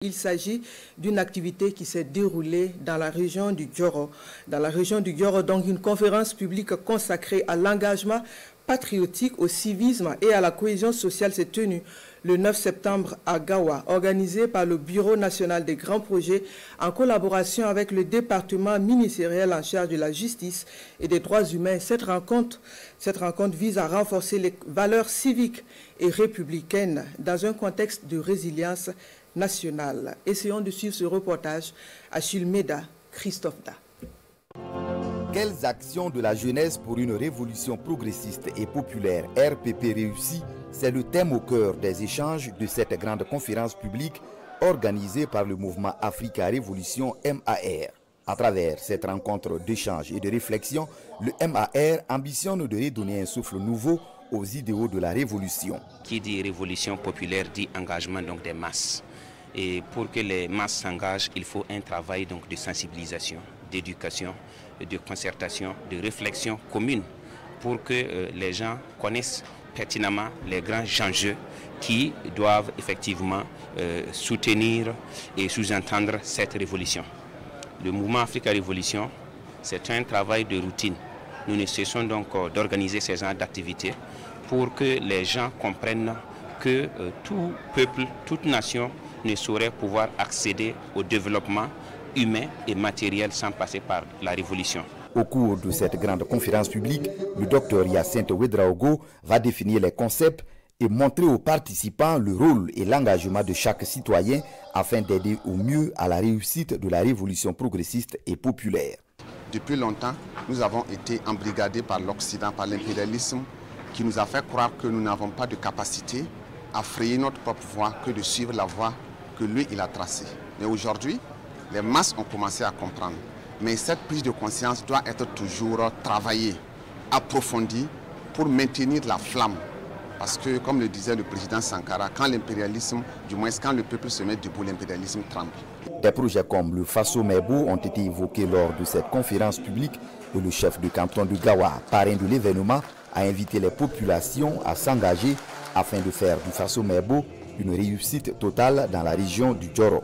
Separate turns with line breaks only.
Il s'agit d'une activité qui s'est déroulée dans la région du Djoro. Dans la région du Djoro, donc une conférence publique consacrée à l'engagement patriotique, au civisme et à la cohésion sociale s'est tenue le 9 septembre à Gawa, organisée par le Bureau national des grands projets en collaboration avec le département ministériel en charge de la justice et des droits humains. Cette rencontre vise à renforcer les valeurs civiques et républicaines dans un contexte de résilience nationale. Essayons de suivre ce reportage. Achille Meda, Christophe Da.
Quelles actions de la jeunesse pour une révolution progressiste et populaire RPP réussie? C'est le thème au cœur des échanges de cette grande conférence publique organisée par le mouvement Africa Révolution MAR. À travers cette rencontre d'échange et de réflexion, le MAR ambitionne de redonner un souffle nouveau aux idéaux de la révolution.
Qui dit révolution populaire dit engagement donc des masses. Et pour que les masses s'engagent, il faut un travail donc de sensibilisation, d'éducation, de concertation, de réflexion commune pour que les gens connaissent pertinemment les grands enjeux qui doivent effectivement soutenir et sous-entendre cette révolution. Le mouvement Africa Révolution, c'est un travail de routine. Nous ne cessons donc d'organiser ces genres d'activités pour que les gens comprennent que tout peuple, toute nation ne saurait pouvoir accéder au développement humain et matériel sans passer par la révolution.
Au cours de cette grande conférence publique, le docteur Hyacinthe Ouedraogo va définir les concepts et montrer aux participants le rôle et l'engagement de chaque citoyen afin d'aider au mieux à la réussite de la révolution progressiste et populaire.
Depuis longtemps, nous avons été embrigadés par l'Occident, par l'impérialisme, qui nous a fait croire que nous n'avons pas de capacité à frayer notre propre voie que de suivre la voie que lui, il a tracée. Mais aujourd'hui, les masses ont commencé à comprendre. Mais cette prise de conscience doit être toujours travaillée, approfondie pour maintenir la flamme. Parce que, comme le disait le président Sankara, quand l'impérialisme, du moins quand le peuple se met debout, l'impérialisme tremble.
Des projets comme le Faso Mebo ont été évoqués lors de cette conférence publique et le chef de canton de Gawa, parrain de l'événement, a invité les populations à s'engager afin de faire du Faso Mebo une réussite totale dans la région du Djoro.